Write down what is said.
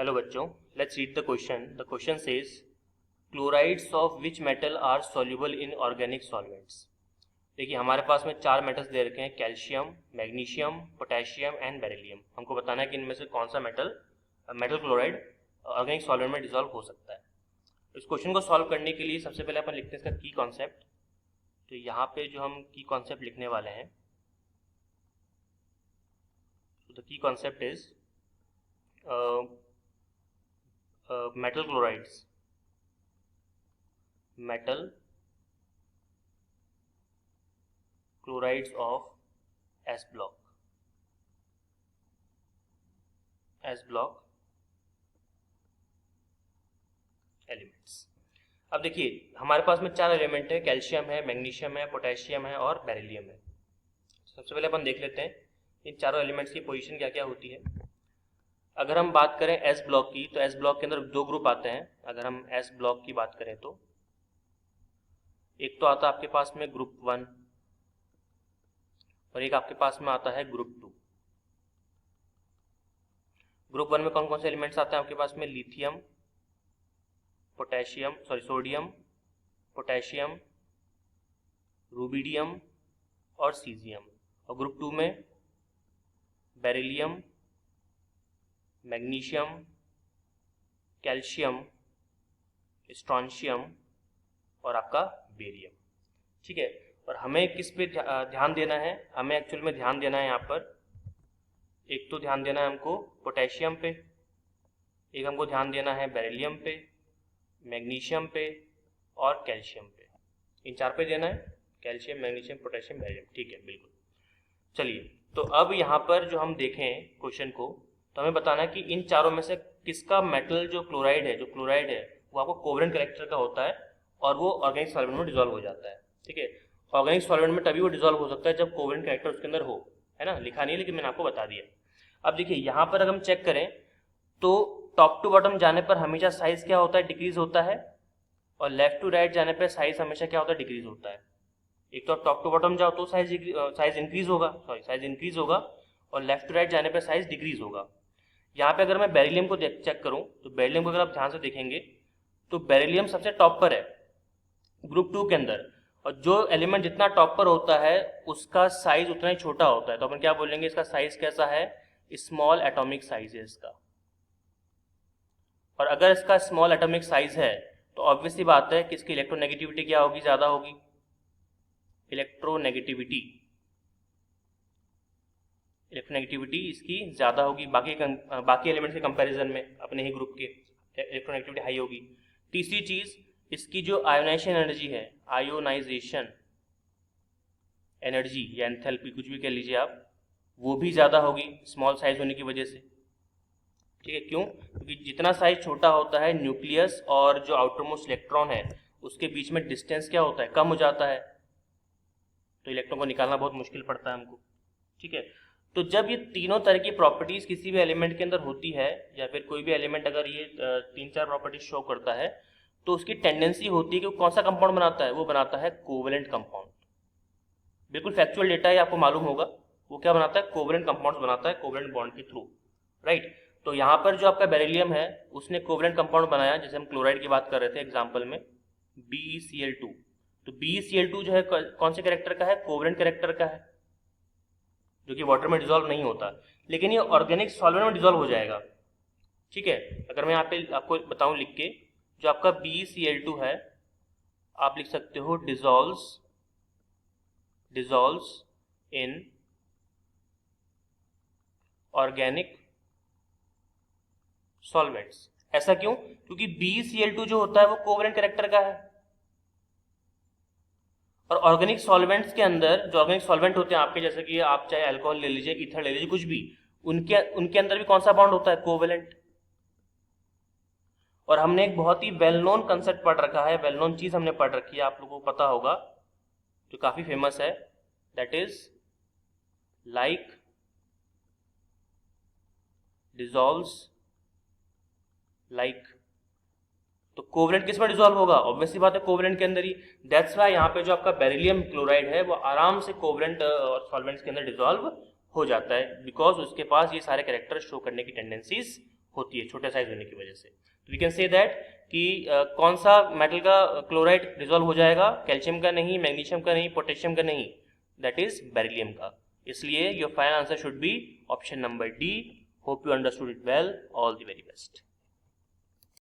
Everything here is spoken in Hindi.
हेलो बच्चों, let's read the question. The question says chlorides of which metal are soluble in organic solvents. देखिए हमारे पास में 4 मेटल्स दे रखे हैं, calcium, magnesium, potassium and beryllium. हमको बताना है कि इनमें से कौन सा मेटल क्लोराइड ऑर्गेनिक सॉल्वेंट में डिसॉल्व हो सकता है. इस क्वेश्चन को सॉल्व करने के लिए सबसे पहले अपन लिखते हैं इसका की कॉन्सेप्ट. तो यहाँ पे जो हम की कॉन्सेप्ट लिखने वाले हैं, तो the key concept is metal chlorides of S block elements. अब देखिए हमारे पास में 4 एलिमेंट है, कैल्शियम है, मैग्नीशियम है, पोटेशियम है और बेरिलियम है. सबसे पहले अपन देख लेते हैं इन चारों एलिमेंट्स की पोजीशन क्या क्या होती है. अगर हम बात करें एस ब्लॉक की, तो एस ब्लॉक के अंदर 2 ग्रुप आते हैं. अगर हम एस ब्लॉक की बात करें तो एक तो आता है आपके पास में ग्रुप 1 और एक आपके पास में आता है ग्रुप 2. ग्रुप 1 में कौन कौन से एलिमेंट्स आते हैं आपके पास में? लिथियम, सोडियम, पोटेशियम, रूबिडियम और सीजियम. और ग्रुप 2 में बेरिलियम, मैग्नीशियम, कैल्शियम, स्ट्रॉन्शियम और आपका बेरियम. ठीक है. और हमें किस पे ध्यान देना है? हमें एक्चुअल में ध्यान देना है यहाँ पर, एक तो ध्यान देना है हमको पोटेशियम पे, एक हमको ध्यान देना है बेरिलियम पे, मैग्नीशियम पे और कैल्शियम पे. इन 4 पे देना है, कैल्शियम, मैग्नीशियम, पोटेशियम, बेरिलियम. ठीक है, बिल्कुल. चलिए, तो अब यहाँ पर जो हम देखें क्वेश्चन को, तो हमें बताना है कि इन चारों में से किसका मेटल जो क्लोराइड है वो आपको कोवेलेंट कैरेक्टर का होता है और वो ऑर्गेनिक सॉल्वेंट में डिसॉल्व हो जाता है. ठीक है. ऑर्गेनिक सॉल्वेंट में तभी वो डिसॉल्व हो सकता है जब कोवेलेंट कैरेक्टर उसके अंदर हो, है ना. लिखा नहीं है लेकिन मैंने आपको बता दिया. अब देखिए यहाँ पर अगर हम चेक करें तो टॉप टू बॉटम जाने पर हमेशा साइज क्या होता है? डिक्रीज होता है. और लेफ्ट टू राइट जाने पर साइज हमेशा क्या होता है? डिक्रीज होता है. एक तो टॉप टू बॉटम जाओ तो साइज इंक्रीज होगा और लेफ्ट टू राइट जाने पर साइज डिक्रीज होगा. यहाँ पे अगर मैं बेरिलियम को चेक करूं तो बेरिलियम को अगर आप ध्यान से देखेंगे तो बेरिलियम सबसे टॉप पर है ग्रुप 2 के अंदर. और जो एलिमेंट जितना टॉप पर होता है उसका साइज उतना ही छोटा होता है. तो अपन क्या बोलेंगे, इसका साइज कैसा है? स्मॉल एटॉमिक साइज है इसका. और अगर इसका स्मॉल एटॉमिक साइज है तो ऑब्वियसली बात है कि इसकी इलेक्ट्रोनेगेटिविटी क्या होगी? ज्यादा होगी. इलेक्ट्रोनेगेटिविटी इसकी ज्यादा होगी बाकी एलिमेंट्स के कंपैरिजन में. अपने ही ग्रुप के इलेक्ट्रोनेगेटिविटी हाई होगी. तीसरी चीज, इसकी जो आयोनाइजेशन एनर्जी या एंथैल्पी, कुछ भी कह लीजिए आप, वो भी ज्यादा होगी स्मॉल साइज होने की वजह से. ठीक है. क्यों? क्योंकि जितना साइज छोटा होता है, न्यूक्लियस और जो आउटर मोस्ट इलेक्ट्रॉन है उसके बीच में डिस्टेंस क्या होता है? कम हो जाता है. तो इलेक्ट्रॉन को निकालना बहुत मुश्किल पड़ता है हमको. ठीक है. तो जब ये तीनों तरह की प्रॉपर्टीज किसी भी एलिमेंट के अंदर होती है, या फिर कोई भी एलिमेंट अगर ये 3-4 प्रॉपर्टीज शो करता है, तो उसकी टेंडेंसी होती है कि वो कौन सा कंपाउंड बनाता है? वो बनाता है कोवेलेंट कंपाउंड. बिल्कुल फैक्चुअल डेटा है, आपको मालूम होगा. वो क्या बनाता है? कोवेलेंट कंपाउंड्स बनाता है कोवेलेंट बॉन्ड के थ्रू. राइट. तो यहाँ पर जो आपका बेरिलियम है उसने कोवेलेंट कंपाउंड बनाया, जैसे हम क्लोराइड की बात कर रहे थे एग्जाम्पल में, BeCl2. तो BeCl2 जो है कौन से कैरेक्टर का है? कोवेलेंट कैरेक्टर का है, जो कि वाटर में डिसॉल्व नहीं होता, लेकिन ये ऑर्गेनिक सॉल्वेंट में डिसॉल्व हो जाएगा. ठीक है. अगर मैं यहाँ पे आपको बताऊं लिख के, जो आपका BeCl2 है आप लिख सकते हो डिसॉल्व्स इन ऑर्गेनिक सॉल्वेंट्स. ऐसा क्यों? क्योंकि BeCl2 जो होता है वो कोवेलेंट कैरेक्टर का है. और ऑर्गेनिक सॉल्वेंट्स के अंदर जो ऑर्गेनिक सॉल्वेंट होते हैं आपके, जैसे कि आप चाहे अल्कोहल ले लीजिए, ईथर ले लीजिए, कुछ भी, उनके अंदर भी कौन सा बॉन्ड होता है? कोवेलेंट. और हमने एक बहुत ही वेल नोन कंसेप्ट पढ़ रखा है, वेल नोन चीज हमने पढ़ रखी है, आप लोगों को पता होगा, जो काफी फेमस है, that is like dissolves like. तो कोवेलेंट किस में डिसॉल्व होगा? ऑब्वियसली बात है कोवेलेंट के अंदर ही. दैट्स व्हाई यहाँ पे जो आपका बेरिलियम क्लोराइड है वो आराम से कोवेलेंट और सॉल्वेंट्स के अंदर डिसॉल्व हो जाता है, बिकॉज उसके पास ये सारे कैरेक्टर शो करने की टेंडेंसीज होती है छोटे साइज होने की वजह से। तो वी कैन से दैट कि कौन सा मेटल का क्लोराइड डिजोल्व हो जाएगा, कैल्शियम का नहीं, मैग्नीशियम का नहीं, पोटेशियम का नहीं, दैट इज बेरिलियम का। इसलिए your final answer should be option number D. Hope you understood it well. All the very best.